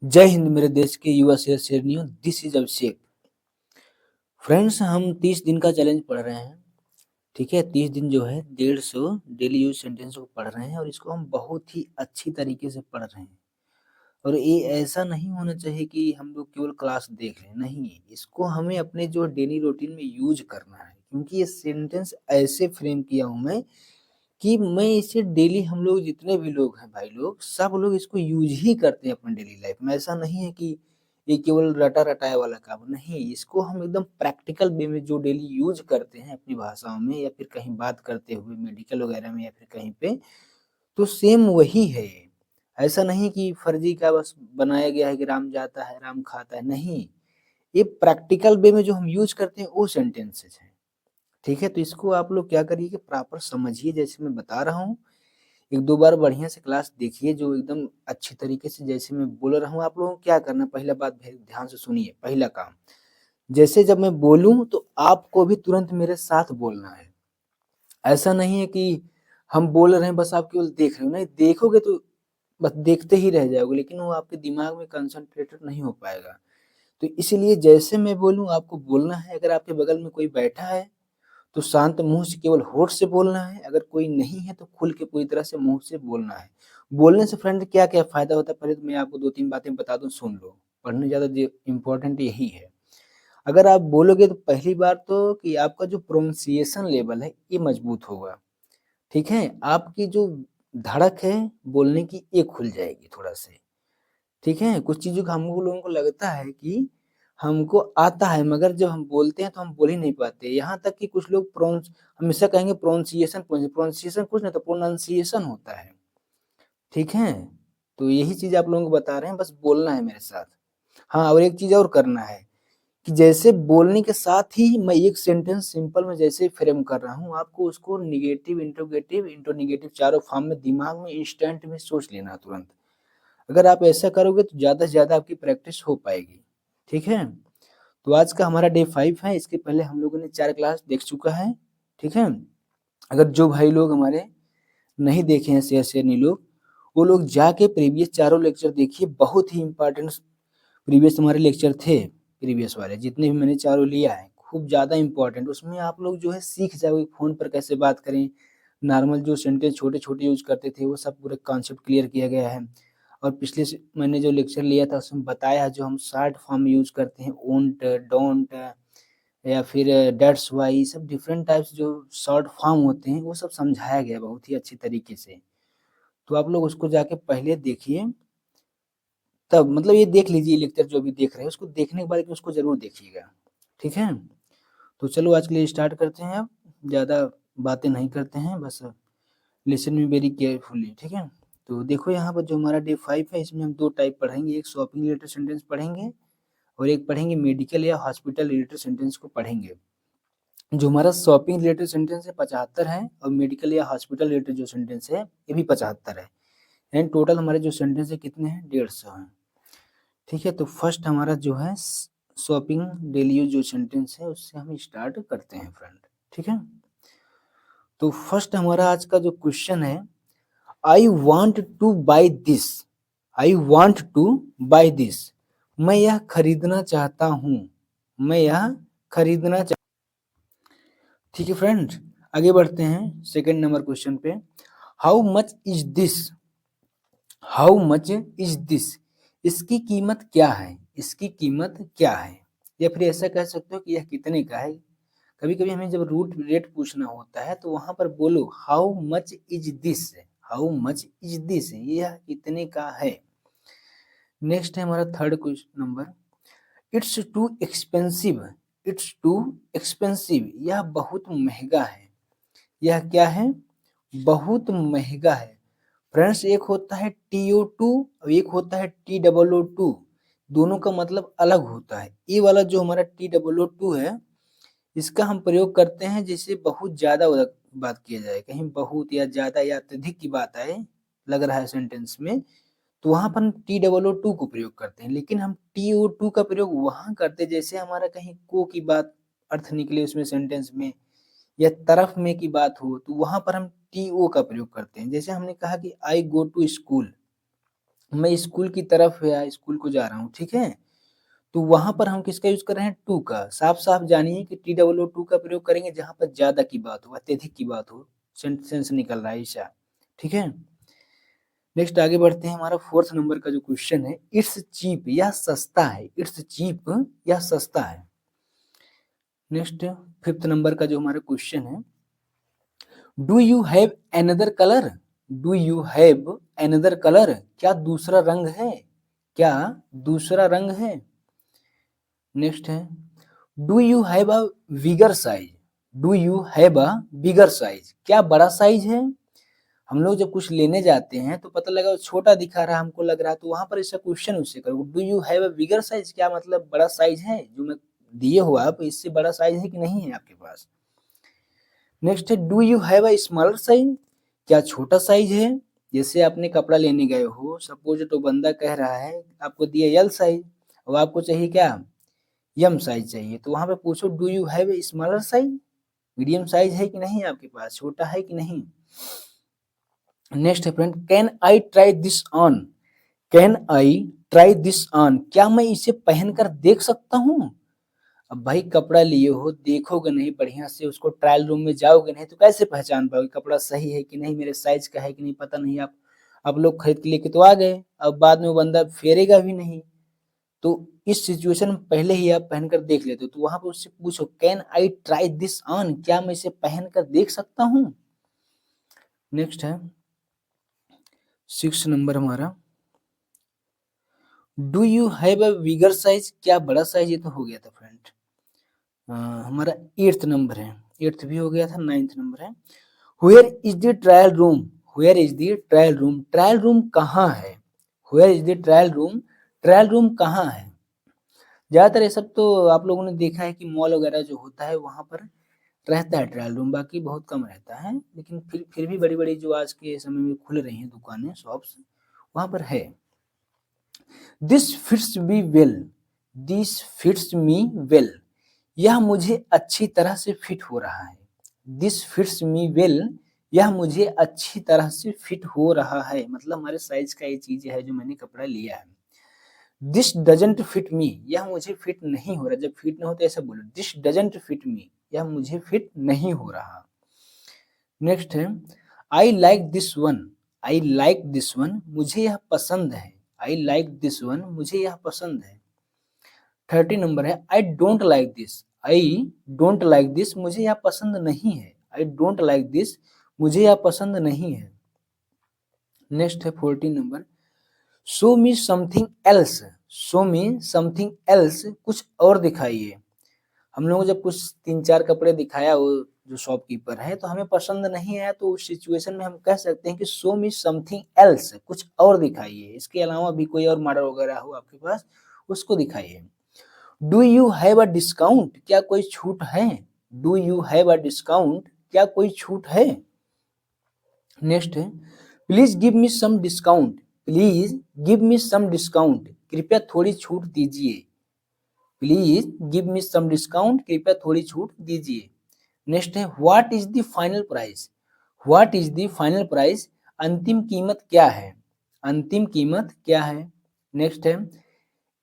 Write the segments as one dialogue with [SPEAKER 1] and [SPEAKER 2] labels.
[SPEAKER 1] जय हिंद मेरे देश के युवा शेरनियों। This is Abhishek. फ्रेंड्स, हम 30 दिन का चैलेंज पढ़ रहे हैं। ठीक है, 30 दिन जो है 150 डेली यूज सेंटेंस को पढ़ रहे हैं और इसको हम बहुत ही अच्छी तरीके से पढ़ रहे हैं। और ये ऐसा नहीं होना चाहिए कि हम लोग केवल क्लास देख रहे हैं, नहीं, इसको हमें अपने जो डेली रूटीन में यूज करना है, क्योंकि ये सेंटेंस ऐसे फ्रेम किया हूं मैं कि मैं इसे डेली, हम लोग जितने भी लोग हैं भाई लोग, सब लोग इसको यूज ही करते हैं अपने डेली लाइफ में। ऐसा नहीं है कि ये केवल रटा रटाया वाला काम नहीं, इसको हम एकदम प्रैक्टिकल वे में जो डेली यूज करते हैं अपनी भाषाओं में, या फिर कहीं बात करते हुए मेडिकल वगैरह में या फिर कहीं पे, तो सेम वही है ये। ऐसा नहीं कि फर्जी का बस बनाया गया है कि राम जाता है राम खाता है, नहीं, ये प्रैक्टिकल वे में जो हम यूज करते हैं वो सेंटेंसेस हैं। ठीक है, तो इसको आप लोग क्या करिए कि प्रॉपर समझिए जैसे मैं बता रहा हूँ। एक दो बार बढ़िया से क्लास देखिए, जो एकदम अच्छी तरीके से जैसे मैं बोल रहा हूँ। आप लोगों को क्या करना, पहला बात ध्यान से सुनिए। पहला काम, जैसे जब मैं बोलूं तो आपको भी तुरंत मेरे साथ बोलना है। ऐसा नहीं है कि हम बोल रहे हैं बस आप केवल देख रहे हो, नहीं, देखोगे तो बस देखते ही रह जाओगे, लेकिन वो आपके दिमाग में कंसंट्रेटेड नहीं हो पाएगा। तो इसलिए जैसे मैं बोलूं आपको बोलना है। अगर आपके बगल में कोई बैठा है तो शांत मुंह से केवल होठ से बोलना है, अगर कोई नहीं है तो खुल के पूरी तरह से मुंह से बोलना है। बोलने से फ्रेंड क्या क्या फायदा होता है, पहले तो मैं आपको दो तीन बातें बता दूं, सुन लो। पढ़ने ज्यादा इम्पोर्टेंट यही है। अगर आप बोलोगे तो पहली बार तो कि आपका जो प्रोनाउंसिएशन लेवल है ये मजबूत होगा। ठीक है, आपकी जो धड़क है बोलने की ये खुल जाएगी थोड़ा से। ठीक है, कुछ चीज़ों का हम लोगों को लगता है कि हमको आता है, मगर जब हम बोलते हैं तो हम बोल ही नहीं पाते। यहाँ तक कि कुछ लोग हमेशा कहेंगे प्रोनाउंसिएशन, प्रोनाउंसिएशन कुछ नहीं तो प्रोनाउंसिएशन होता है। ठीक है, तो यही चीज़ आप लोगों को बता रहे हैं, बस बोलना है मेरे साथ। हाँ, और एक चीज़ और करना है कि जैसे बोलने के साथ ही मैं एक सेंटेंस सिंपल में जैसे फ्रेम कर रहा हूँ, आपको उसको निगेटिव, इंट्रोगेटिव, इंट्रोनिगेटिव चारों फॉर्म में दिमाग में इंस्टेंट में सोच लेना तुरंत। अगर आप ऐसा करोगे तो ज़्यादा से ज़्यादा आपकी प्रैक्टिस हो पाएगी। ठीक है, तो आज का हमारा डे 5 है। इसके पहले हम लोगों ने 4 क्लास देख चुका है। ठीक है, अगर जो भाई लोग हमारे नहीं देखे हैं शेरनी लोग, वो लोग जाके प्रीवियस चारों लेक्चर देखिए। बहुत ही इंपॉर्टेंट प्रीवियस हमारे लेक्चर थे। प्रीवियस वाले जितने भी मैंने चारों लिया है, खूब ज़्यादा इंपॉर्टेंट। उसमें आप लोग जो है सीख जाओगे फ़ोन पर कैसे बात करें, नॉर्मल जो सेंटेंस छोटे-छोटे यूज़ करते थे वो सब पूरा कॉन्सेप्ट क्लियर किया गया है। और पिछले से मैंने जो लेक्चर लिया था उसमें बताया है, जो हम शॉर्ट फॉर्म यूज़ करते हैं, ओंट, डोंट या फिर दैट्स व्हाई, सब डिफरेंट टाइप्स जो शॉर्ट फॉर्म होते हैं वो सब समझाया गया है बहुत ही अच्छी तरीके से। तो आप लोग उसको जाके पहले देखिए, तब मतलब ये देख लीजिए लेक्चर जो भी देख रहे हैं, उसको देखने के बाद लेकिन उसको ज़रूर देखिएगा। ठीक है? तो चलो आज के लिए स्टार्ट करते हैं अब। ज़्यादा बातें नहीं करते हैं, बस लिसन मी वेरी केयरफुली। ठीक है? तो देखो यहाँ पर जो हमारा डे 5 है, इसमें हम 2 टाइप पढ़ेंगे। एक शॉपिंग रिलेटेड सेंटेंस पढ़ेंगे और एक पढ़ेंगे मेडिकल या हॉस्पिटल रिलेटेड सेंटेंस को पढ़ेंगे। जो हमारा शॉपिंग रिलेटेड सेंटेंस है 75 है, और मेडिकल या हॉस्पिटल रिलेटेड जो सेंटेंस है ये भी 75 है। एंड टोटल हमारे जो सेंटेंस है कितने हैं, 150 हैं। ठीक है, तो फर्स्ट हमारा जो है शॉपिंग डेली यूज जो सेंटेंस है उससे हम स्टार्ट करते हैं फ्रेंड। ठीक है, तो फर्स्ट हमारा आज का जो क्वेश्चन है, I want two by this. I want two by this, मैं यह खरीदना चाहता हूँ। मैं यह खरीदना चाह ठीक है फ्रेंड, आगे बढ़ते हैं सेकंड नंबर क्वेश्चन पे। How much is this. How much is this, इसकी कीमत क्या है। इसकी कीमत क्या है, या फिर ऐसा कह सकते हो कि यह कितने का है। कभी कभी हमें जब रूट रेट पूछना होता है तो वहां पर बोलो how much is this. How much is this, यह कितने का है। नेक्स्ट है हमारा third question number, it's too expensive. It's too expensive, यह बहुत महंगा है। यह क्या है, बहुत महंगा है। फ्रेंड्स, एक होता है TO2 और एक होता है TOO2। दोनों का मतलब अलग होता है। ये वाला जो हमारा TOO2 है, इसका हम प्रयोग करते हैं जैसे बहुत ज़्यादा बात किया जाए, कहीं बहुत या ज़्यादा या अत्यधिक की बात आए लग रहा है सेंटेंस में, तो वहाँ पर हम TOO2 को प्रयोग करते हैं। लेकिन हम TO2 का प्रयोग वहाँ करते हैं जैसे हमारा कहीं को की बात अर्थ निकले उसमें सेंटेंस में, या तरफ में की बात हो, तो वहाँ पर हम TO का प्रयोग करते हैं। जैसे हमने कहा कि आई गो टू स्कूल, मैं स्कूल की तरफ या स्कूल को जा रहा हूँ, ठीक है? तो वहाँ पर हम किसका यूज़ कर रहे हैं? टू का। साफ-साफ जानिए कि TOO का प्रयोग करेंगे जहाँ पर ज़्यादा की बात हो, अत्यधिक की बात हो, सेंस निकल रहा है ऐसा, ठीक है? नेक्स्ट आगे बढ़ते हैं, हमारा 4th नंबर का जो क्वेश्चन है, इट्स चीप, यह सस्ता है। इट्स चीप, यह सस्ता है। नेक्स्ट 5th नंबर का जो हमारा क्वेश्चन है, do you have another colour? Do you have another colour? क्या दूसरा रंग है? क्या दूसरा रंग है? नेक्स्ट है, do you have a bigger size? Do you have a bigger size? क्या बड़ा साइज है? हम लोग जब कुछ लेने जाते हैं तो पता लगा वो छोटा दिखा रहा है, हमको लग रहा है, तो वहां पर ऐसा क्वेश्चन उससे करो, do you have a bigger size? क्या मतलब बड़ा साइज है जो मैं दिए हो आप, इससे बड़ा साइज है कि नहीं है आपके पास? नेक्स्ट है, do you have a smaller size? क्या छोटा साइज है? जैसे आपने कपड़ा लेने गए हो, सपोज तो बंदा कह रहा है आपको दिया एल साइज, अब आपको चाहिए क्या? एम साइज चाहिए, तो वहां पे पूछो do you have a smaller size? Medium size है कि नहीं आपके पास, छोटा है कि नहीं? नेक्स्ट है friend, can I try this on? Can I try this on? क्या मैं इसे पहनकर देख सकता हूँ? अब भाई कपड़ा लिए हो, देखोगे नहीं बढ़िया से, उसको ट्रायल रूम में जाओगे नहीं तो कैसे पहचान पाओगे कपड़ा सही है कि नहीं, मेरे साइज का है कि नहीं, पता नहीं। आप लोग खरीद के लेके तो आ गए, अब बाद में वो बंदा फेरेगा भी नहीं, तो इस सिचुएशन में पहले ही आप पहनकर देख लेते हो, तो वहां पर उससे पूछो can I try this on? क्या मैं इसे पहनकर देख सकता हूँ? नेक्स्ट है 6 नंबर हमारा, do you have a bigger size? क्या बड़ा साइज? ये तो हो गया था फ्रेंड। हमारा 8th नंबर है, 8th भी हो गया था, 9th नंबर है, where is the trial room? Where is the trial room? Trial room कहाँ है? Where is the trial room? Trial room कहाँ है? ज्यादातर ये सब तो आप लोगों ने देखा है कि मॉल वगैरह जो होता है वहां पर रहता है ट्रायल रूम, बाकी बहुत कम रहता है, लेकिन फिर भी बड़ी बड़ी जो आज के समय में खुल रही हैं दुकानें, शॉप्स, वहां पर है। This fits me well, this fits me well, यह मुझे अच्छी तरह से फिट हो रहा है। दिस फिट्स मी वेल, यह मुझे अच्छी तरह से फिट हो रहा है, मतलब हमारे साइज का ये चीज है जो मैंने कपड़ा लिया है। दिस डजंट फिट मी, यह मुझे फिट नहीं हो रहा, जब फिट नहीं होता ऐसा बोलो, दिस डजंट फिट मी, यह मुझे फिट नहीं हो रहा। नेक्स्ट है, I like this one, I like this one, मुझे यह पसंद है। आई लाइक दिस वन, मुझे यह पसंद है। 30 नंबर है, I don't like this, I don't like this, मुझे यह पसंद नहीं है। आई डोंट लाइक दिस, मुझे यह पसंद नहीं है। नेक्स्ट है 14 number, show me something else, show me something else, कुछ और दिखाइए। हम लोगों को जब कुछ 3-4 कपड़े दिखाया वो जो शॉपकीपर है तो हमें पसंद नहीं आया, तो उस सिचुएशन में हम कह सकते हैं कि शो मी समथिंग एल्स, कुछ और दिखाइए, इसके अलावा भी कोई और मॉडल वगैरह हो आपके पास उसको दिखाइए। Do you have a discount? क्या कोई छूट है? Do you have a discount? क्या कोई छूट है? नेक्स्ट है, please give me some discount, please give me some discount, कृपया थोड़ी छूट दीजिए। Please give me some discount, कृपया थोड़ी छूट दीजिए। नेक्स्ट है, what is the final price? What is the final price? अंतिम कीमत क्या है? अंतिम कीमत क्या है? नेक्स्ट है,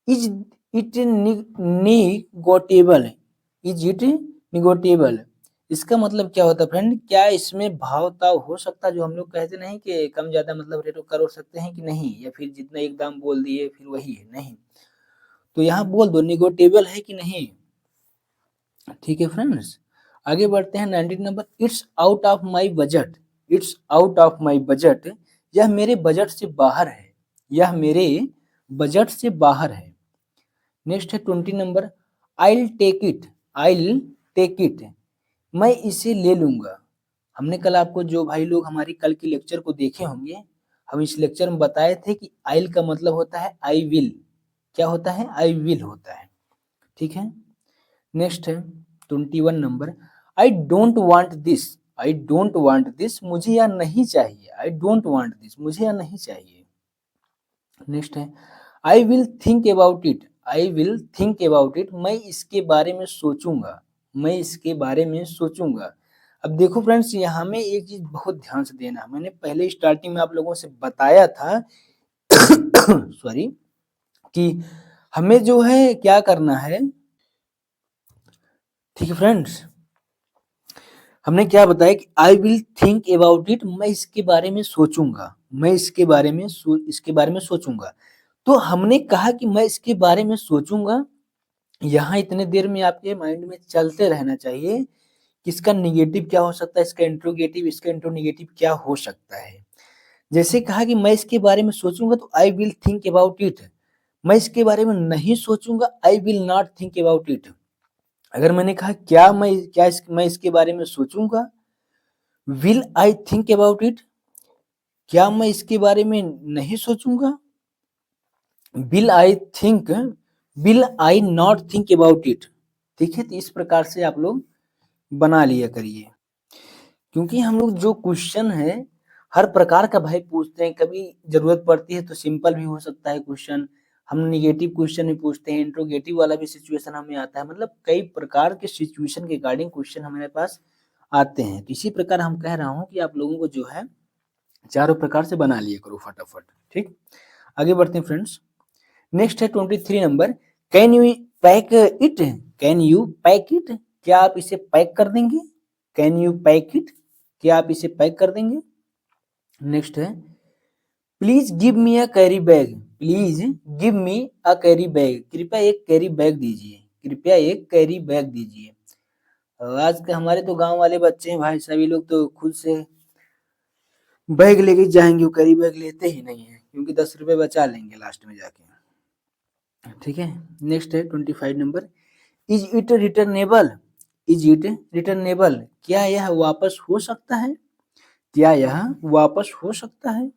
[SPEAKER 1] is it negotiable? Is it negotiable? इसका मतलब क्या होता है फ्रेंड? क्या इसमें भाव ताव हो सकता है, जो हम लोग कहते नहीं कि कम ज्यादा मतलब रेट कर सकते हैं कि नहीं, या फिर जितना एक दाम बोल दिए फिर वही है, नहीं, तो यहाँ बोल दो निगोटिएबल है कि नहीं। ठीक है फ्रेंड्स, आगे बढ़ते हैं 19 number, it's out of my budget, it's out of my budget, यह मेरे बजट से बाहर है, यह मेरे बजट से बाहर है। नेक्स्ट है 20 नंबर, I take it, I take it, मैं इसे ले लूंगा। हमने कल आपको जो भाई लोग हमारी कल की लेक्चर को देखे होंगे, हम इस लेक्चर में बताए थे कि आइल का मतलब होता है आई विल, क्या होता है? आई विल होता है, ठीक है। नेक्स्ट है 21 number, I don't want this, I don't want this, मुझे यह नहीं चाहिए। आई डोंट वांट दिस, मुझे यह नहीं चाहिए। नेक्स्ट है, I will think about it, I will think about it, मैं इसके बारे में सोचूंगा, मैं इसके बारे में सोचूंगा। अब देखो फ्रेंड्स, यहाँ में एक चीज बहुत ध्यान से देना, मैंने पहले स्टार्टिंग में आप लोगों से बताया था सॉरी, कि हमें जो है क्या करना है, ठीक है फ्रेंड्स, हमने क्या बताया कि I will think about it, मैं इसके बारे में सोचूंगा, मैं इसके बारे में सोचूंगा। तो हमने कहा कि मैं इसके बारे में सोचूंगा, यहाँ इतने देर में आपके माइंड में चलते रहना चाहिए कि इसका निगेटिव क्या हो सकता है, इसका इंट्रोगेटिव, इसका इंट्रोनेगेटिव क्या हो सकता है। जैसे कहा कि मैं इसके बारे में सोचूंगा तो I will think about it, मैं इसके बारे में नहीं सोचूंगा, I will not think about it. अगर मैंने कहा मैं इसके बारे में सोचूंगा, will I think about it, क्या मैं इसके बारे में नहीं सोचूंगा, will I think, will I not think about it. ठीक है, तो इस प्रकार से आप लोग बना लिया करिए, क्योंकि हम लोग जो क्वेश्चन है हर प्रकार का भाई पूछते हैं, कभी जरूरत पड़ती है तो सिंपल भी हो सकता है क्वेश्चन, हम निगेटिव क्वेश्चन भी पूछते हैं, इंट्रोगेटिव वाला भी सिचुएशन हमें आता है, मतलब कई प्रकार के सिचुएशन के अकॉर्डिंग क्वेश्चन हमारे पास आते हैं। तो इसी प्रकार हम कह रहा हूँ कि आप लोगों को जो है चारों प्रकार से बना लिए करो फटाफट। ठीक, आगे बढ़ते हैं फ्रेंड्स। नेक्स्ट है 23 number, can you pack it, can you pack it, क्या आप इसे पैक कर देंगे, कैन यू पैक इट, क्या आप इसे पैक कर देंगे। नेक्स्ट है, please give me a carry bag, please give me a carry bag, कृपया एक कैरी बैग दीजिए, कृपया एक कैरी बैग दीजिए। आज के हमारे तो गांव वाले बच्चे हैं भाई, सभी लोग तो खुद से बैग लेके जाएंगे, वो कैरी बैग लेते ही नहीं है, क्योंकि 10 रुपए बचा लेंगे लास्ट में जाके। ठीक है, नेक्स्ट है 25 number, is it returnable, is it returnable, क्या यह वापस हो सकता है, क्या यह वापस हो सकता है।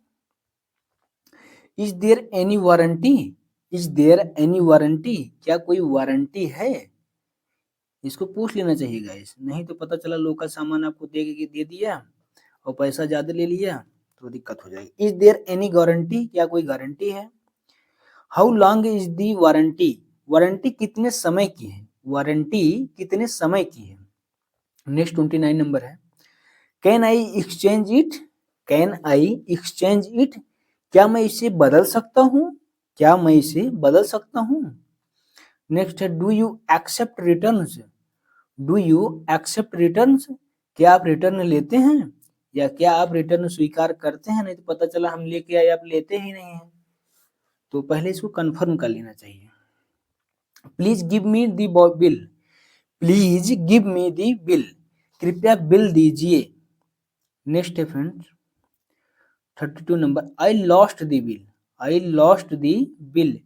[SPEAKER 1] Is there any warranty, is there any warranty, क्या कोई वारंटी है। इसको पूछ लेना चाहिए गाइस, नहीं तो पता चला लोकल सामान आपको दे दिया और पैसा ज्यादा ले लिया तो दिक्कत हो जाएगी। इज देयर एनी गारंटी, क्या कोई गारंटी है। How long is the warranty, warranty कितने समय की है, वारंटी कितने समय की है। नेक्स्ट 29 नंबर है, can I exchange it, can I exchange it, क्या मैं इसे बदल सकता हूँ, क्या मैं इसे बदल सकता हूँ। नेक्स्ट है, do you accept returns, do you accept returns, क्या आप रिटर्न लेते हैं, या क्या आप रिटर्न स्वीकार करते हैं, नहीं तो पता चला हम लेके आए आप लेते ही नहीं है, तो पहले इसको कंफर्म कर लेना चाहिए। Please give me the bill, please give me the bill, कृपया बिल दीजिए। नेक्स्ट है friends 32 number, I lost the bill, I lost the bill,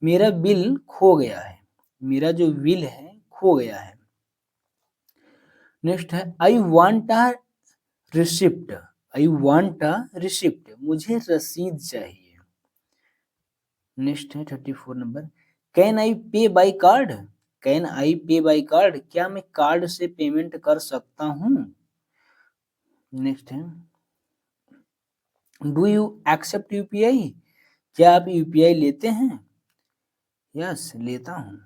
[SPEAKER 1] मेरा बिल खो गया है, मेरा जो बिल है खो गया है। नेक्स्ट है, I want a receipt, I want a receipt, मुझे रसीद चाहिए। नेक्स्ट है 34 नंबर, कैन आई पे बाय कार्ड, कैन आई पे बाय कार्ड, क्या मैं कार्ड से पेमेंट कर सकता हूँ। नेक्स्ट है, डू यू एक्सेप्ट यूपीआई, क्या आप यूपीआई लेते हैं। यस, लेता हूँ।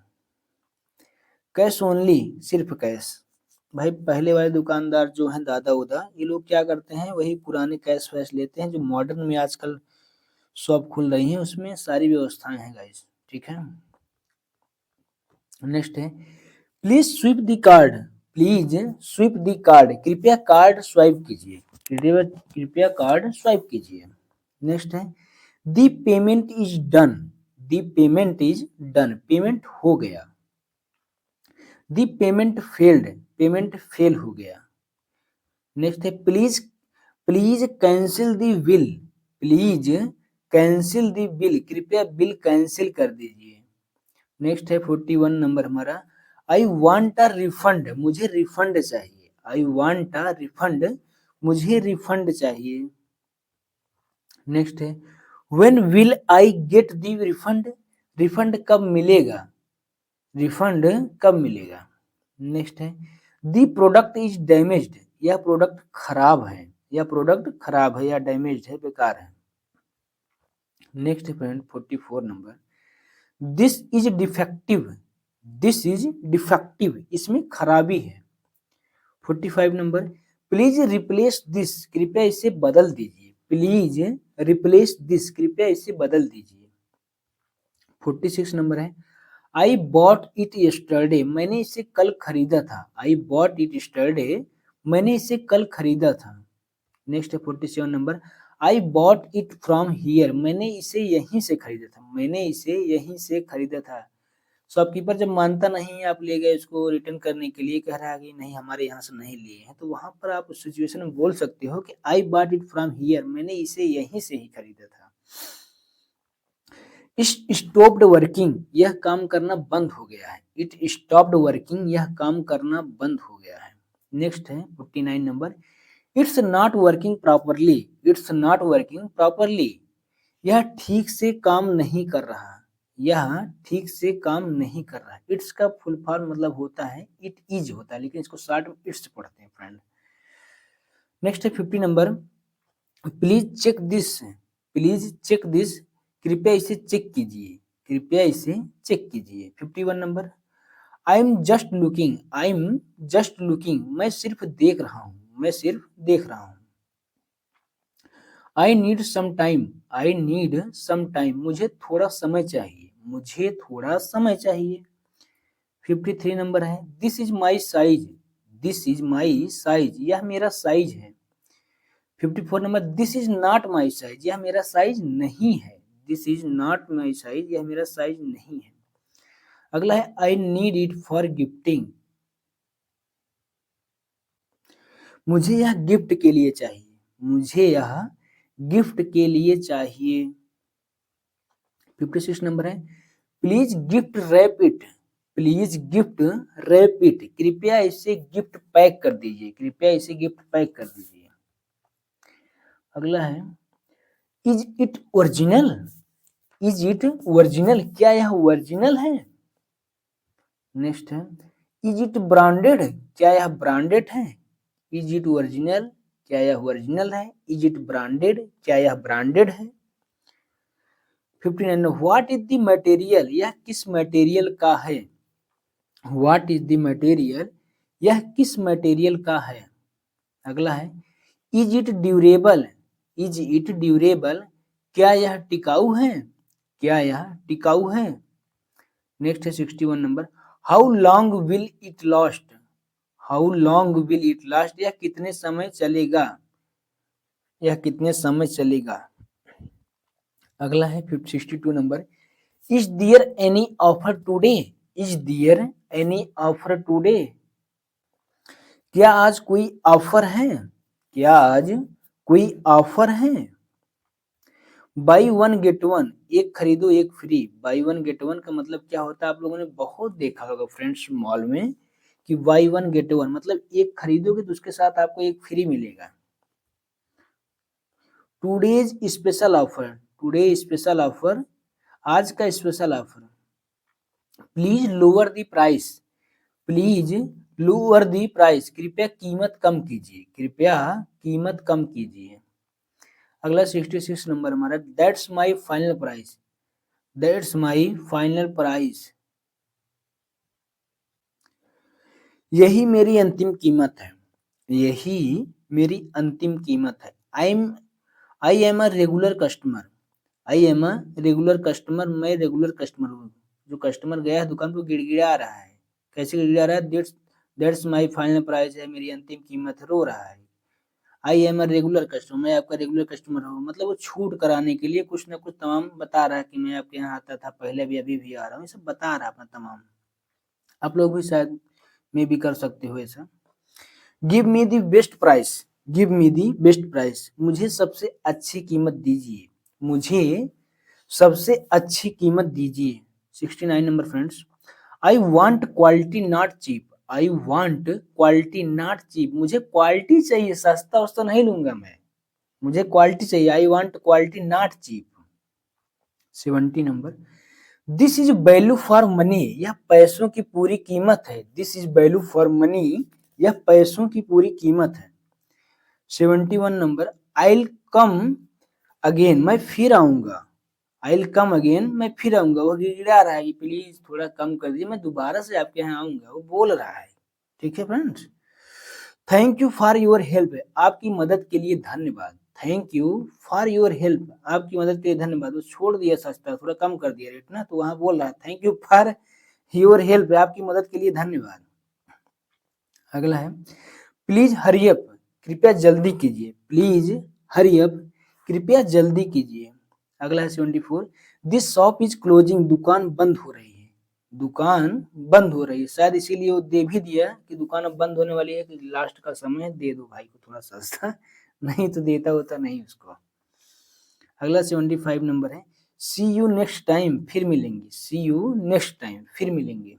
[SPEAKER 1] कैश ओनली, सिर्फ कैश, भाई पहले वाले दुकानदार जो हैं दादा उदा, ये लोग क्या करते हैं वही पुराने कैश वैश लेते हैं, जो मॉडर्न में आजकल शॉप खुल रही है उसमें सारी व्यवस्थाएं हैं गाइस। ठीक है, नेक्स्ट है, please sweep the card, please sweep the card, कृपया कार्ड स्वाइप कीजिए, कृपया कार्ड स्वाइप कीजिए। नेक्स्ट है, the payment is done, the payment is done, payment हो गया। The payment failed, payment fail हो गया। नेक्स्ट है, please please cancel the bill, please cancel the bill, कृपया बिल कैंसिल कर दीजिए। नेक्स्ट है 41 नंबर हमारा, आई वांट अ रिफंड, मुझे रिफंड चाहिए, आई वांट अ रिफंड, मुझे रिफंड चाहिए। नेक्स्ट है, when will I get the refund, refund कब मिलेगा, रिफंड कब मिलेगा। नेक्स्ट है, द प्रोडक्ट इज डैमेज्ड, यह प्रोडक्ट खराब है, यह प्रोडक्ट खराब है या डैमेज्ड है, बेकार है। Next friend 44 number, this is defective, this is defective, इसमें खराबी है। 45 नंबर, प्लीज रिप्लेस दिस, कृपया इसे बदल दीजिए, प्लीज रिप्लेस दिस, कृपया इसे बदल दीजिए। 46 नंबर है, आई बॉट इट यस्टरडे, मैंने इसे कल खरीदा था। आई बॉट इट यस्टरडे, मैंने इसे कल खरीदा था। नेक्स्ट है 47 number, I bought it from here, मैंने इसे यहीं से खरीदा था। मैंने इसे यहीं से खरीदा था। शॉपकीपर जब मानता नहीं है, आप ले गए उसको रिटर्न करने के लिए, कह रहा है कि नहीं हमारे यहाँ से नहीं लिए हैं, तो वहां पर आप उस सिचुएशन में बोल सकते हो कि I bought it from here, मैंने इसे यहीं से ही खरीदा था। स्टॉप्ड वर्किंग, यह काम करना बंद हो गया है। इट स्टॉप्ड वर्किंग, यह काम करना बंद हो गया है। नेक्स्ट है 49 number, it's not working properly, it's not working properly, यह ठीक से काम नहीं कर रहा, यह ठीक से काम नहीं कर रहा। इट्स का फुल फॉर्म मतलब होता है इट इज होता है, लेकिन इसको शॉर्ट में इट्स पढ़ते हैं फ्रेंड। नेक्स्ट है 50 नंबर, please check this, please check this, कृपया इसे चेक कीजिए, कृपया इसे चेक कीजिए। 51 नंबर, I am just looking, I am just looking, मैं सिर्फ देख रहा हूँ, मैं सिर्फ देख रहा हूँ। I need some time, I need some time, मुझे थोड़ा समय चाहिए, मुझे थोड़ा समय चाहिए। 53 नंबर है, this is my size, this is my size, यह मेरा साइज है। 54 number, this is not my size, यह मेरा साइज नहीं है। This is not my size, यह मेरा साइज नहीं है। अगला है, I need it for gifting, मुझे यह गिफ्ट के लिए चाहिए, मुझे यह गिफ्ट के लिए चाहिए। 56 नंबर है, please gift wrap it, please gift wrap it, कृपया इसे गिफ्ट पैक कर दीजिए, कृपया इसे गिफ्ट पैक कर दीजिए। अगला है, is it original, is it original, क्या यह ओरिजिनल है। नेक्स्ट है, इज इट ब्रांडेड, क्या यह ब्रांडेड है। इज इट ओरिजिनल, क्या यह ओरिजिनल है। इज इट ब्रांडेड, क्या यह ब्रांडेड है। 59, व्हाट इज द मटेरियल, यह किस मटेरियल का है। व्हाट इज द मटेरियल, यह किस मटेरियल का है। अगला है, is it durable, is it durable, क्या यह टिकाऊ है, क्या यह टिकाऊ है। नेक्स्ट है 61 number, how long will it last, how long will it last, यह कितने समय चलेगा, यह कितने समय चलेगा। अगला है 62 number, is there any offer today, is there any offer today, क्या आज कोई ऑफर है, क्या आज कोई ऑफर है। बाई वन गेट वन, एक खरीदो एक free, by one get one का मतलब क्या होता है, आप लोगों ने बहुत देखा होगा फ्रेंड्स मॉल में कि बाई वन गेट वन मतलब एक खरीदोगे तो उसके साथ आपको एक फ्री मिलेगा। Today's special offer, today special offer, आज का special offer. Please lower the price, please lower the price, कृपया कीमत कम कीजिए, कृपया कीमत कम कीजिए। अगला 66 नंबर हमारा, that's my final price, that's my final price, यही मेरी अंतिम कीमत है, यही मेरी अंतिम कीमत है। I am a regular customer, I am a regular customer, मैं रेगुलर कस्टमर हूँ। जो कस्टमर गया है दुकान पर गिड़गिड़ा रहा है, कैसे गिड़गिड़ा रहा है, दैट्स माई फाइनल प्राइस है, मेरी अंतिम कीमत, रो रहा है। I am a regular customer, मैं आपका रेगुलर कस्टमर हूँ, मतलब वो छूट कराने के लिए कुछ ना कुछ तमाम बता रहा है कि मैं आपके यहाँ आता था पहले भी, अभी भी आ रहा हूँ, ये सब बता रहा है अपना तमाम। आप लोग भी शायद में भी कर सकते हो ऐसा। Give me the best price, give me the best price, मुझे सबसे अच्छी कीमत दीजिए, मुझे सबसे अच्छी कीमत दीजिए। 69 नंबर friends, I want quality not cheap, I want quality not cheap, मुझे क्वालिटी चाहिए, सस्ता वस्ता नहीं लूंगा मैं, मुझे क्वालिटी चाहिए। I want quality not cheap. 70 नंबर, this is value for money, यह पैसों की पूरी कीमत है। This is value for money, यह पैसों की पूरी कीमत है। 71 नंबर, आई कम अगेन, मैं फिर आऊंगा, आई कम अगेन, मैं फिर आऊंगा। वो गिड़ा रहा है कि प्लीज थोड़ा कम कर दीजिए, मैं दोबारा से आपके यहाँ आऊंगा, वो बोल रहा है। ठीक है friends, thank you for your help, आपकी मदद के लिए धन्यवाद। Thank you for your help, आपकी मदद के लिए धन्यवाद। वो छोड़ दिया सस्ता, थोड़ा कम कर दिया रेट ना, तो वहां बोल रहा है thank you for your help, आपकी मदद के लिए धन्यवाद। अगला है प्लीज हरी अप, कृपया जल्दी कीजिए। प्लीज हरी अप, कृपया जल्दी कीजिए। अगला है 74, दिस शॉप इज क्लोजिंग, दुकान बंद हो रही है। दुकान बंद हो रही है, शायद इसीलिए वो दे भी दिया कि दुकान अब बंद होने वाली है, कि लास्ट का समय है, दे दो भाई को थोड़ा सस्ता, नहीं तो देता होता नहीं उसको। अगला 75 नंबर है सी यू नेक्स्ट टाइम, फिर मिलेंगे। सी यू नेक्स्ट टाइम, फिर मिलेंगे।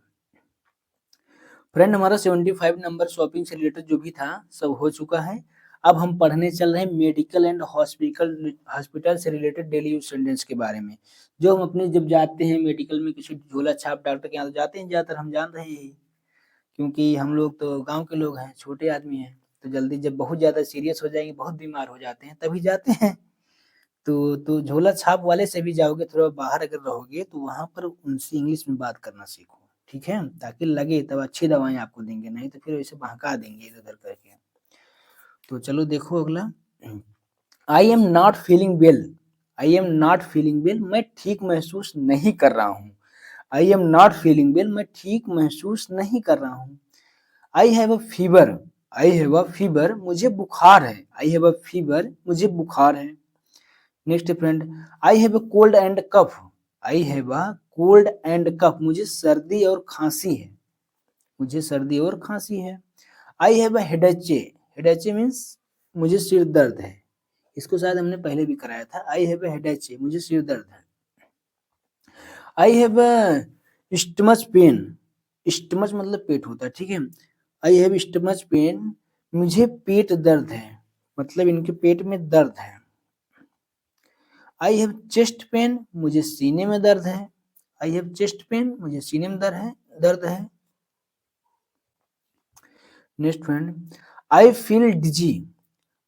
[SPEAKER 1] फ्रेंड हमारा 75 नंबर शॉपिंग से रिलेटेड जो भी था सब हो चुका है। अब हम पढ़ने चल रहे हैं मेडिकल एंड हॉस्पिटल से रिलेटेड डेली यूज सेंटेंस के बारे में। जो हम अपने जब जाते हैं मेडिकल में किसी झोला छाप डॉक्टर के यहाँ तो जाते हैं ज़्यादातर, हम जान रहे हैं, क्योंकि हम लोग तो गांव के लोग हैं, छोटे आदमी हैं, तो जल्दी जब बहुत ज़्यादा सीरियस हो जाएंगे, बहुत बीमार हो जाते हैं, तभी जाते हैं। तो झोला छाप वाले से भी जाओगे, थोड़ा बाहर अगर रहोगे तो वहाँ पर उनसे इंग्लिश में बात करना सीखो, ठीक है, ताकि लगे तब अच्छी दवाएं आपको देंगे, नहीं तो फिर वैसे बहका देंगे इधर उधर करके। तो चलो देखो अगला, I am not feeling well. I am not feeling well, मैं ठीक महसूस नहीं कर रहा हूँ। I am not feeling well, मैं ठीक महसूस नहीं कर रहा हूँ। आई have a fever, I have a fever, मुझे बुखार है। आई हैव अ फीवर, मुझे बुखार है। Next friend, I have a cold and cough. I have a cold and cough, मुझे सर्दी और खांसी है। मुझे सर्दी और खांसी है। आई हैव अ हेडेचे, हेडेचे मीन्स मुझे सिर दर्द है। इसको शायद हमने पहले भी कराया था। आई हैव अ हेडेचे, मुझे सिर दर्द है। I have a stomach pain, stomach मतलब पेट होता है, ठीक है। आई हैव स्टमच पेन, मुझे पेट दर्द है, मतलब इनके पेट में दर्द है। आई हैव चेस्ट पेन, मुझे सीने में दर्द है। आई हैव चेस्ट पेन, मुझे सीने में दर्द है। Next friend, I feel dizzy.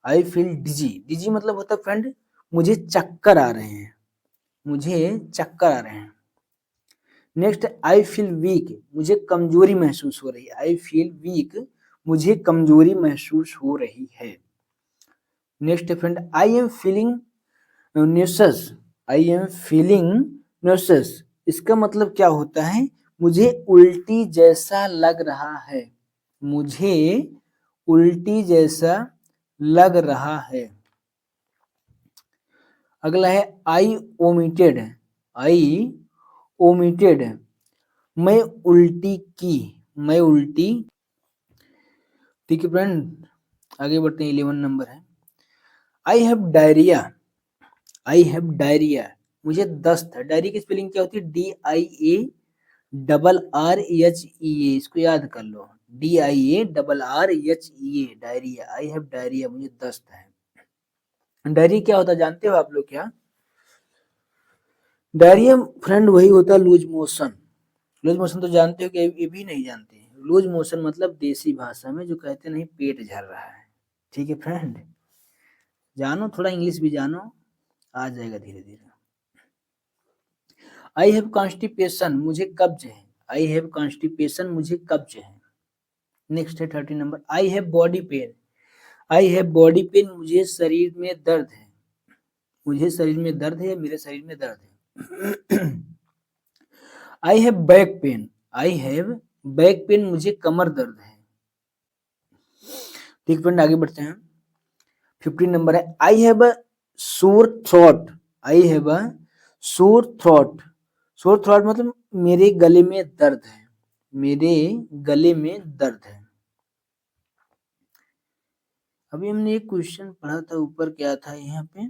[SPEAKER 1] I feel dizzy, dizzy मतलब होता है फ्रेंड मुझे चक्कर आ रहे हैं, मुझे चक्कर आ रहे हैं। नेक्स्ट, आई फील वीक, मुझे कमजोरी महसूस हो रही है। आई फील वीक, मुझे कमजोरी महसूस हो रही है। Next friend, I am feeling nauseous. I am feeling nauseous, इसका मतलब क्या होता है, मुझे उल्टी जैसा लग रहा है। मुझे उल्टी जैसा लग रहा है। अगला है आई ओमिटेड। आई ओमिटेड, मैं उल्टी की, मैं उल्टी। ठीक है फ्रेंड, आगे बढ़ते हैं। 11 नंबर है I have diarrhoea. I have diarrhoea, मुझे दस्त है। डायरिया की स्पेलिंग क्या होती है, DIARREHEA, इसको याद कर लो, DIARREHEA, diarrhoea. I have diarrhoea, मुझे दस्त है। डायरिया क्या होता है जानते हो आप लोग क्या? डायरिया फ्रेंड वही होता है लूज मोशन। लूज मोशन तो जानते हो कि ये भी नहीं जानते। लूज मोशन मतलब देसी भाषा में जो कहते नहीं पेट झड़ रहा है, ठीक है फ्रेंड, जानो थोड़ा इंग्लिश भी जानो, आ जाएगा धीरे धीरे। आई हैव कॉन्स्टिपेशन, मुझे कब्ज है। आई हैव कॉन्स्टिपेशन, मुझे कब्ज है। नेक्स्ट है 30 number, I have body pain. I have body pain, मुझे शरीर में दर्द है। मुझे शरीर में दर्द है, मेरे शरीर में दर्द है। I have back pain. I have back pain, मुझे कमर दर्द है। ठीक फ्रेंड, आगे बढ़ते हैं। 15 नंबर है I have a sore throat. I have a sore throat. Sore throat मतलब मेरे गले में दर्द है। मेरे गले में दर्द है। अभी हमने एक क्वेश्चन पढ़ा था, ऊपर क्या था यहाँ पे,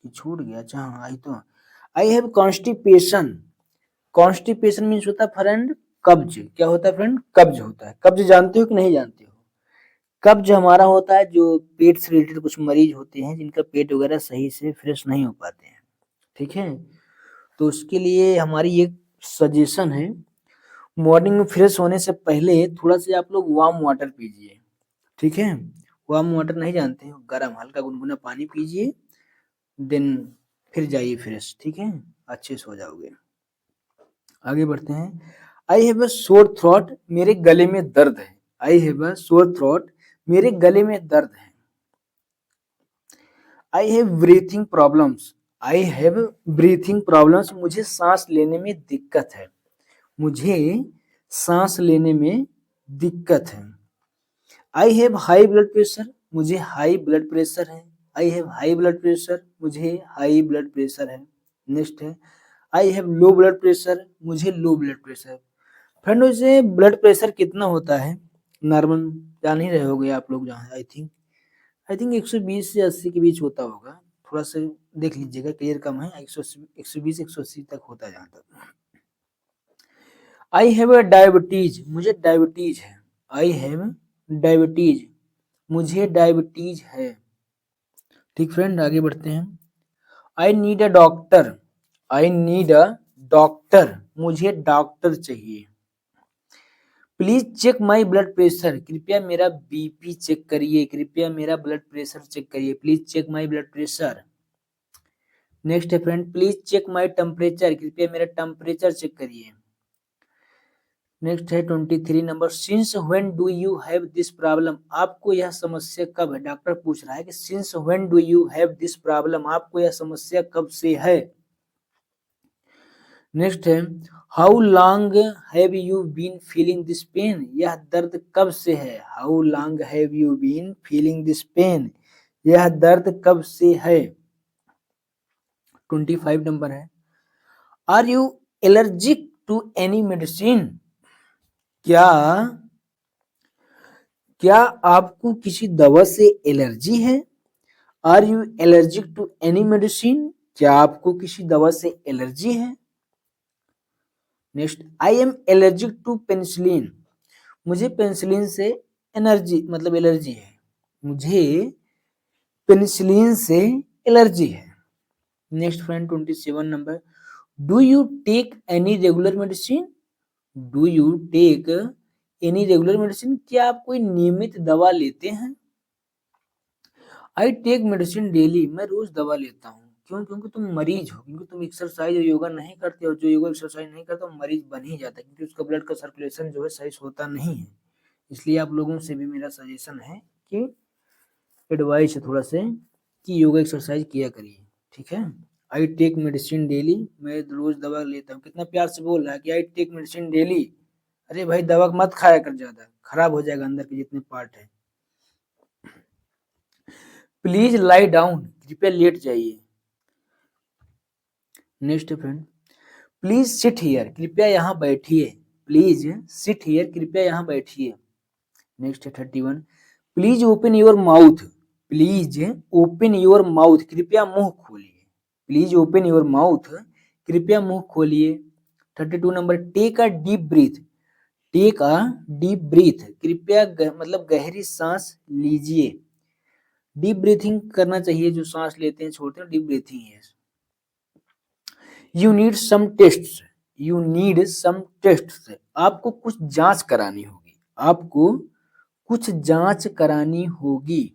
[SPEAKER 1] छूट गया। अच्छा हाँ, आई तो I have constipation. Constipation means होता है फ्रेंड कब्ज। क्या होता है फ्रेंड, कब्ज होता है। कब्ज जानते हो कि नहीं जानते हो? कब्ज हमारा होता है जो पेट से रिलेटेड कुछ मरीज होते हैं जिनका पेट वगैरह सही से फ्रेश नहीं हो पाते हैं, ठीक है, तो उसके लिए हमारी एक सजेशन है, मॉर्निंग में फ्रेश होने से पहले थोड़ा सा आप लोग वार्म वाटर पीजिए, ठीक है। वार्म वाटर नहीं जानते हो, गर्म हल्का गुनगुना पानी पीजिए, देन फिर जाइए फ्रेश, ठीक है, अच्छे से हो जाओगे। आगे बढ़ते हैं। आई हैव अ सोर थ्रोट, मेरे गले में दर्द है। I have a sore throat, मेरे गले में दर्द है। I have breathing problems, I have breathing problems, मुझे सांस लेने में दिक्कत है, मुझे सांस लेने में दिक्कत है। I have high blood pressure, मुझे हाई ब्लड प्रेशर है, I have high blood pressure, मुझे हाई ब्लड प्रेशर है। नेक्स्ट है I have low blood pressure, मुझे लो ब्लड प्रेशर। फ्रेंड वैसे ब्लड प्रेशर कितना होता है नॉर्मल जान ही रहे होगे आप लोग, जहाँ आई थिंक 120 से 80 के बीच होता होगा, थोड़ा सा देख लीजिएगा, क्लियर कम है, 120 180 तक होता है जहाँ तक। आई हैव अ डायबिटीज, मुझे डायबिटीज है, आई हैव डायबिटीज, मुझे डायबिटीज है। ठीक फ्रेंड, आगे बढ़ते हैं। I need a doctor, I need a doctor, मुझे डॉक्टर चाहिए। Please check my blood pressure, कृपया मेरा बीपी चेक करिए, कृपया मेरा ब्लड प्रेशर चेक करिए, please check my blood pressure. Next है friend, please check my temperature, कृपया मेरा टेम्परेचर चेक करिए। नेक्स्ट है 23 number, since when do you have this problem, आपको यह समस्या कब है, डॉक्टर पूछ रहा है कि since when do you have this problem, आपको यह समस्या कब से है। नेक्स्ट है how long have you been feeling this pain, यह दर्द कब से है, how long have you been feeling this pain, यह दर्द कब से है। 25 नंबर है, are you allergic to any medicine, क्या क्या आपको किसी दवा से एलर्जी है। Are you allergic to any medicine, क्या आपको किसी दवा से एलर्जी है। Next, I am allergic to penicillin, मुझे पेनिसिलिन से एनर्जी मतलब एलर्जी है, मुझे पेनिसिलिन से एलर्जी है। नेक्स्ट फ्रेंड 27 नंबर, do you take any regular medicine, do you take any regular medicine, क्या आप कोई नियमित दवा लेते हैं। आई टेक मेडिसिन डेली, मैं रोज दवा लेता हूँ, क्यों, क्योंकि तुम मरीज हो, क्योंकि तुम एक्सरसाइज और योगा नहीं करते हो, जो योगा एक्सरसाइज नहीं करता मरीज बन ही जाता है, क्योंकि उसका ब्लड का सर्कुलेशन जो है सही से होता नहीं है। इसलिए आप लोगों से भी मेरा सजेशन है कि एडवाइस है थोड़ा से कि योगा एक्सरसाइज किया करिए, ठीक है। आई टेक मेडिसिन डेली, मैं रोज दवा लेता हूँ, कितना प्यार से बोल रहा है कि आई टेक मेडिसिन डेली। अरे भाई दवा मत खाया कर, ज्यादा खराब हो जाएगा अंदर के जितने पार्ट है। प्लीज लाई डाउन, कृपया लेट जाइए। Next friend, please sit here, कृपया यहाँ बैठिए, प्लीज सिट हियर, कृपया यहाँ बैठिए। Next 31, please open your mouth, please open your mouth, कृपया मुंह खोलिए, प्लीज ओपन योर माउथ, कृपया मुंह खोलिए। 32 नंबर, take a deep breath, take a deep breath, कृपया मतलब गहरी सांस लीजिए। डीप ब्रीथिंग करना चाहिए, जो सांस लेते हैं छोड़ते हैं, डीप ब्रीथिंग है। You need some test, you need some test, आपको कुछ जांच करानी होगी, आपको कुछ जांच करानी होगी।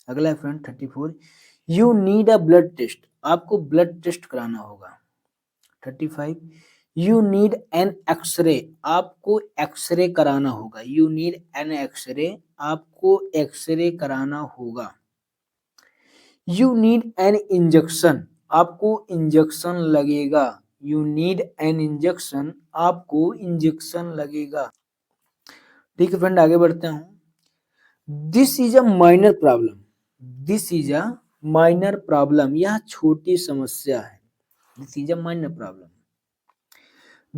[SPEAKER 1] अगला है friend 34, you need a blood test, आपको ब्लड टेस्ट कराना होगा। 35, यू नीड एन एक्सरे, आपको एक्सरे कराना होगा, यू नीड एन एक्सरे, आपको एक्सरे कराना होगा। यू नीड एन इंजेक्शन, आपको इंजेक्शन लगेगा, यू नीड एन इंजेक्शन, आपको इंजेक्शन लगेगा। ठीक है फ्रेंड, आगे बढ़ते हूँ। This is a minor problem, this is a minor problem, यह छोटी समस्या है, this is a minor problem.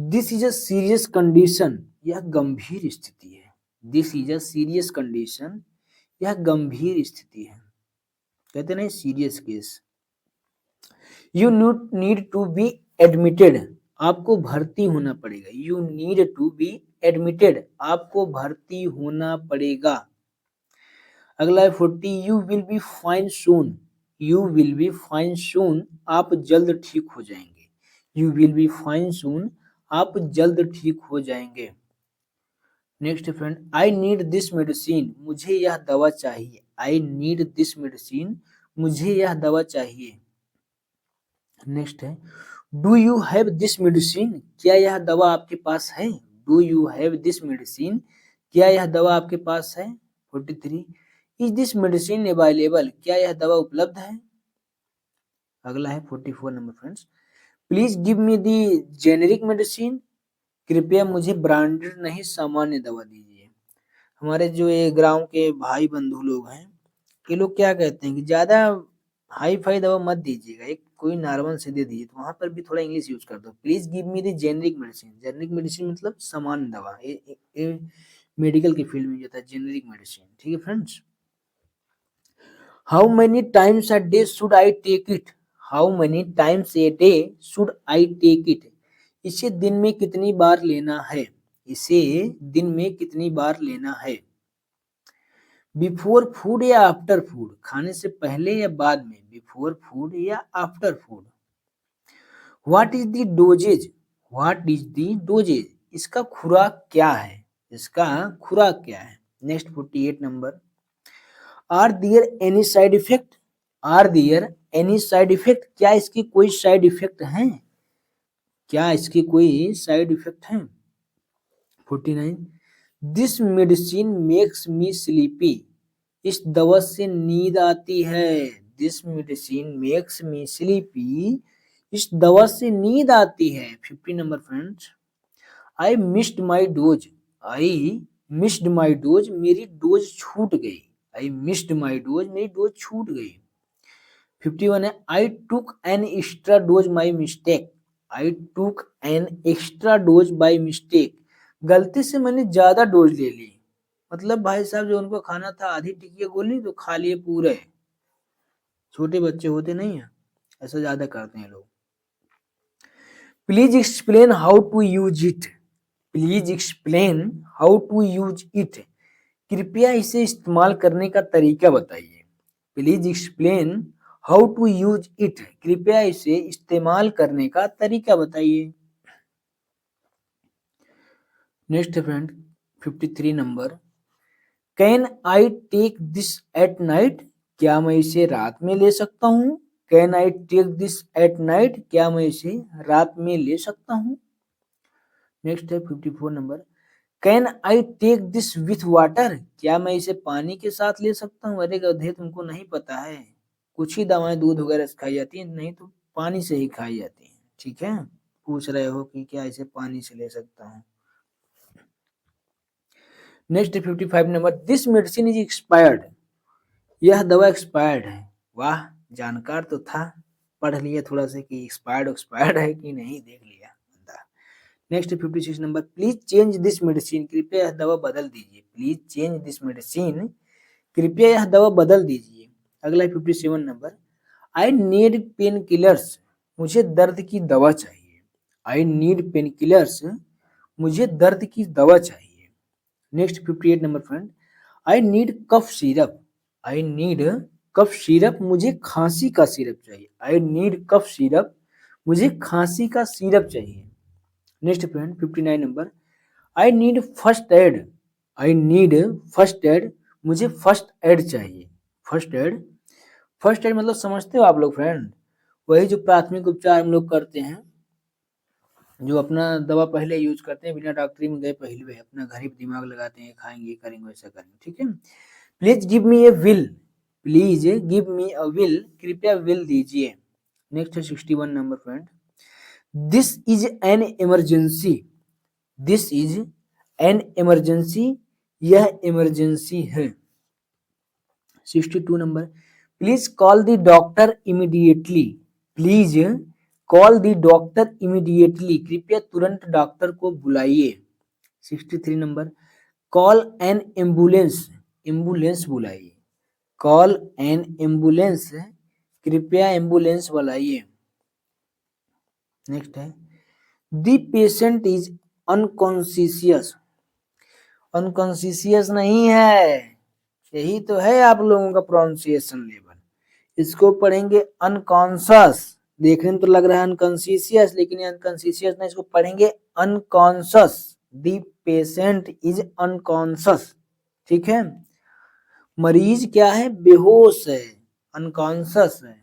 [SPEAKER 1] This is a serious condition, यह गंभीर स्थिति है, this is a serious condition, यह गंभीर स्थिति है, कहते नहीं serious case. You need to be admitted, आपको भर्ती होना पड़ेगा, you need to be admitted, आपको भर्ती होना पड़ेगा। अगला है 40, you will be fine soon, you will be fine soon, आप जल्द ठीक हो जाएंगे, you will be fine soon, आप जल्द ठीक हो जाएंगे। Next friend, I need this medicine, मुझे यह दवा चाहिए, आई नीड दिस मेडिसिन, मुझे यह दवा चाहिए। नेक्स्ट है, do you have this medicine, क्या यह दवा आपके पास है, do you have this medicine, क्या यह दवा आपके पास है। 43, इज दिस मेडिसिन अवेलेबल, क्या यह दवा उपलब्ध है। अगला है 44 number friends, please give me the generic medicine, कृपया मुझे ब्रांडेड नहीं सामान्य दवा दीजिए। हमारे जो ये गाँव के भाई बंधु लोग हैं, ये लोग क्या कहते हैं कि ज्यादा हाई फाई दवा मत दीजिएगा, एक कोई नॉर्मल से दे दीजिए, तो वहां पर भी थोड़ा इंग्लिश यूज कर दो। Please give me the generic medicine, generic medicine मतलब सामान्य दवा, ये मेडिकल की फील्ड में जो था जेनरिक मेडिसिन, ठीक है friends. How many times a day should I take it, how many times a day should I take it, इसे दिन में कितनी बार लेना है, इसे दिन में कितनी बार लेना है। बिफोर फूड या आफ्टर फूड, खाने से पहले या बाद में, बिफोर फूड या after food. What is the dosages, what is the dosages, इसका खुराक क्या है, इसका खुराक क्या है। Next 48 number, are there any side effect, are there any side effect, क्या इसकी कोई साइड इफेक्ट हैं, क्या इसकी कोई साइड इफेक्ट हैं। 49, this medicine makes me sleepy, इस दवा से नींद आती है। This medicine makes me sleepy, इस दवा से नींद आती है। 50 number friends, I missed my dose, I missed my dose, मेरी डोज छूट गई, आई मिस्ड माई डोज, मेरी डोज छूट गई। 51 है, I took an extra dose by mistake, I took an extra dose by mistake, गलती से मैंने ज्यादा डोज ले ली, मतलब भाई साहब जो उनको खाना था आधी टिकिया गोली तो खा लिए पूरे, छोटे बच्चे होते नहीं है, ऐसा ज्यादा करते हैं लोग। Please explain how to use it, please explain how to use it, कृपया इसे इस्तेमाल करने का तरीका बताइए। Please explain how to use it, कृपया इसे इस्तेमाल करने का तरीका बताइए। Next friend 53 number, can I take this at night, क्या मैं इसे रात में ले सकता हूँ। Can I take this at night, क्या मैं इसे रात में ले सकता हूँ। नेक्स्ट है 54 number, can I take this with water, क्या मैं इसे पानी के साथ ले सकता हूँ। अरे गधे तुमको नहीं पता है, कुछ ही दवाएं दूध वगैरह से खाई जाती हैं, नहीं तो पानी से ही खाई जाती हैं, ठीक है। पूछ रहे हो कि क्या इसे पानी से ले सकता हूँ। Next 55 number, this medicine is expired, यह दवा एक्सपायर्ड है। वाह, जानकार तो था, पढ़ लिया थोड़ा सा कि एक्सपायर्ड एक्सपायर्ड है कि नहीं, देख लिया। Next 56 number, please change this medicine, कृपया यह दवा बदल दीजिए। प्लीज चेंज दिस मेडिसिन, कृपया यह दवा बदल दीजिए। अगला 57 number, I need pain killers, मुझे दर्द की दवा चाहिए। आई नीड पेन किलर्स, मुझे दर्द की दवा चाहिए। Next 58 number friend, I need cough syrup, I need cough syrup, मुझे खांसी का सिरप चाहिए। आई नीड कफ सिरप, मुझे खांसी का सिरप चाहिए। Next friend 59 number, I need first aid, I need first aid, मुझे फर्स्ट एड चाहिए। फर्स्ट एड, फर्स्ट एड मतलब समझते हो आप लोग फ्रेंड, वही जो प्राथमिक उपचार हम लोग करते हैं, जो अपना दवा पहले यूज करते हैं, बिना डॉक्टरी में गए पहले वे अपना घर ही दिमाग लगाते हैं, खाएंगे करेंगे वैसा करेंगे, ठीक है। Please give me A will, please give me a will, कृपया विल दीजिए। नेक्स्ट है 61 number friend, this is an emergency, this is an emergency, यह इमरजेंसी है। 62 number, please call the doctor immediately, please call the doctor immediately, कृपया तुरंत doctor को बुलाइए। 63 number, call N ambulance, ambulance बुलाइए। कॉल एन एम्बुलेंस, कृपया ambulance बुलाइए। Next है, the patient is unconscious, unconscious नहीं है, यही तो है आप लोगों का प्रोनाउंसिएशन लेवल, इसको पढ़ेंगे अनकॉन्शियस, देखने में तो लग रहा है अनकॉन्शियस, लेकिन ये अनकॉन्शियस नहीं, इसको पढ़ेंगे unconscious. The patient is unconscious, ठीक है। मरीज क्या है, बेहोश है, अनकॉन्शियस है।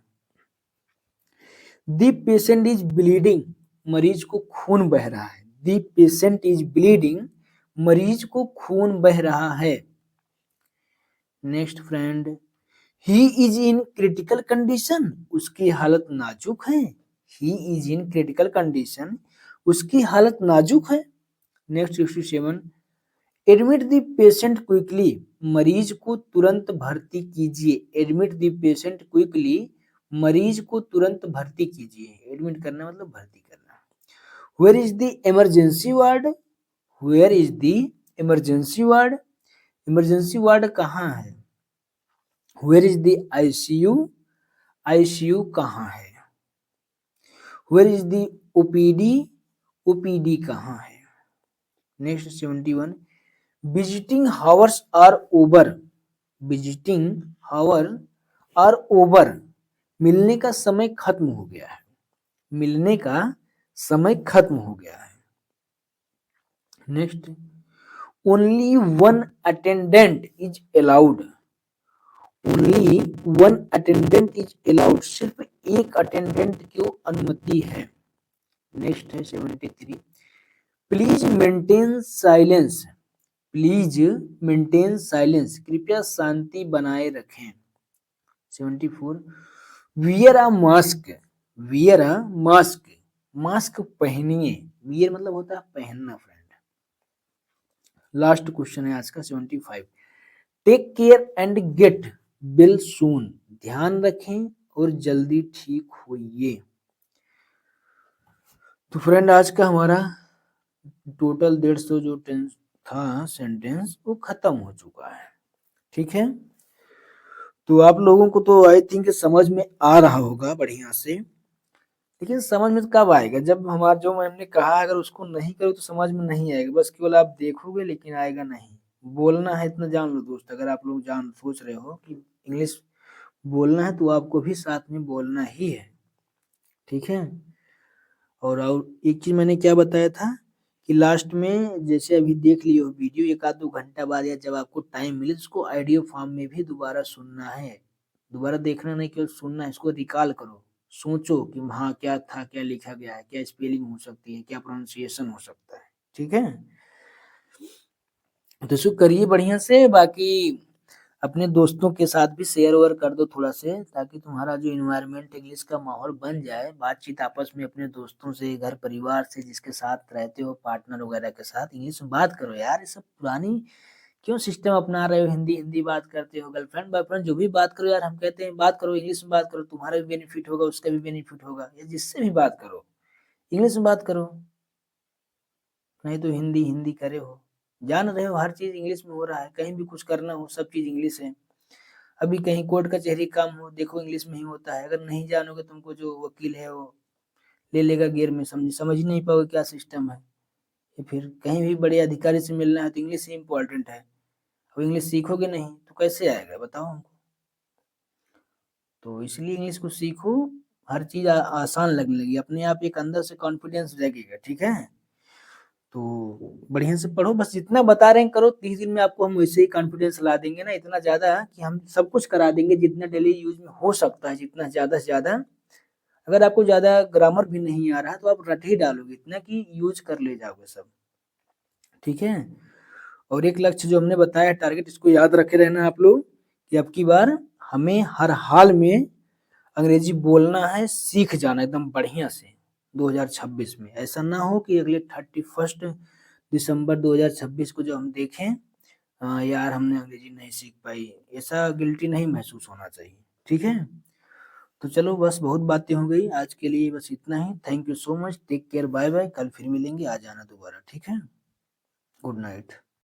[SPEAKER 1] द पेशेंट इज ब्लीडिंग, मरीज को खून बह रहा है। द पेशेंट इज ब्लीडिंग, मरीज को खून बह रहा है। Next friend, he is in critical condition, उसकी हालत नाजुक है। He is in critical condition, उसकी हालत नाजुक है। Next 67, admit the patient quickly, मरीज को तुरंत भर्ती कीजिए। एडमिट द पेशेंट क्विकली, मरीज को तुरंत भर्ती कीजिए। एडमिट करना मतलब भर्ती करना। Where is the emergency ward, where is the emergency ward, emergency ward कहाँ है। Where is the ICU, ICU कहाँ है। Where is the OPD, OPD कहाँ है। Next 71, visiting hours are over, visiting hour are over, मिलने का समय खत्म हो गया है। मिलने का समय खत्म हो गया है। Next, only one attendant is allowed, only one attendant is allowed, सिर्फ एक अटेंडेंट को अनुमति है। नेक्स्ट है 73, please maintain silence, please maintain silence, कृपया शांति बनाए रखें। 74, wear a mask, wear a mask, mask पहनिए। वियर मतलब होता है पहनना फ्रेंड। लास्ट क्वेश्चन है आज का 75, take care and get well soon, ध्यान रखें और जल्दी ठीक होइए। तो फ्रेंड आज का हमारा टोटल 150 जो टेंस था सेंटेंस वो खत्म हो चुका है। ठीक है, तो आप लोगों को तो आई थिंक समझ में आ रहा होगा बढ़िया से, लेकिन समझ में कब आएगा जब हमारा जो मैंने कहा अगर उसको नहीं करो तो समझ में नहीं आएगा, बस केवल आप देखोगे लेकिन आएगा नहीं। बोलना है इतना जान लो दोस्त, अगर आप लोग जान सोच रहे हो कि इंग्लिश बोलना है तो आपको भी साथ में बोलना ही है। ठीक है, और एक चीज मैंने क्या बताया था कि लास्ट में जैसे अभी देख लियो वीडियो, 1-2 घंटा बाद या जब आपको टाइम मिले इसको ऑडियो फॉर्म में भी दोबारा सुनना है। दोबारा देखना नहीं, केवल सुनना है, इसको रिकॉल करो, सोचो कि हाँ क्या था, क्या लिखा गया है, क्या स्पेलिंग हो सकती है, क्या प्रोनाउंसिएशन हो सकता है। ठीक है, तो इसको करिए बढ़िया से, बाकी अपने दोस्तों के साथ भी शेयर ओवर कर दो थोड़ा से, ताकि तुम्हारा जो इन्वायरमेंट इंग्लिश का माहौल बन जाए। बातचीत आपस में अपने दोस्तों से, घर परिवार से, जिसके साथ रहते हो पार्टनर वगैरह के साथ इंग्लिश में बात करो यार। ये सब पुरानी क्यों सिस्टम अपना रहे हो, हिंदी हिंदी बात करते हो। गर्लफ्रेंड बॉयफ्रेंड जो भी बात करो यार, हम कहते हैं बात करो इंग्लिश में बात करो, तुम्हारा भी बेनिफिट होगा, उसका भी बेनिफिट होगा, या जिससे भी बात करो इंग्लिश में बात करो। नहीं तो हिंदी हिंदी करे हो, जान रहे हो हर चीज इंग्लिश में हो रहा है, कहीं भी कुछ करना हो सब चीज इंग्लिश है। अभी कहीं कोर्ट कचहरी काम हो देखो इंग्लिश में ही होता है, अगर नहीं जानोगे तुमको जो वकील है वो ले लेगा गेर में, समझ ही नहीं पाओगे क्या सिस्टम है। या फिर कहीं भी बड़े अधिकारी से मिलना है तो इंग्लिश ही इम्पोर्टेंट है, अब इंग्लिश सीखोगे नहीं तो कैसे आएगा बताओ हमको। तो इसलिए इंग्लिश को सीखो, हर चीज आसान लगने लगी, अपने आप एक अंदर से कॉन्फिडेंस लगेगा। ठीक है, तो बढ़िया से पढ़ो, बस जितना बता रहे हैं करो, 30 दिन में आपको हम वैसे ही कॉन्फिडेंस ला देंगे ना, इतना ज्यादा कि हम सब कुछ करा देंगे जितना डेली यूज में हो सकता है, जितना ज्यादा से ज्यादा। अगर आपको ज्यादा ग्रामर भी नहीं आ रहा तो आप रट ही डालोगे इतना कि यूज कर ले जाओगे सब। ठीक है, और एक लक्ष्य जो हमने बताया टारगेट, इसको याद रखे रहना आप लोग कि अब की बार हमें हर हाल में अंग्रेजी बोलना है, सीख जाना एकदम बढ़िया से 2026 में। ऐसा ना हो कि अगले 31 दिसंबर 2026 को जो हम देखें यार हमने अंग्रेजी नहीं सीख पाई, ऐसा गिल्टी नहीं महसूस होना चाहिए। ठीक है, तो चलो बस बहुत बातें हो गई आज के लिए, बस इतना ही। Thank you so much, take care, bye bye, कल फिर मिलेंगे, आ जाना दोबारा। ठीक है, गुड नाइट।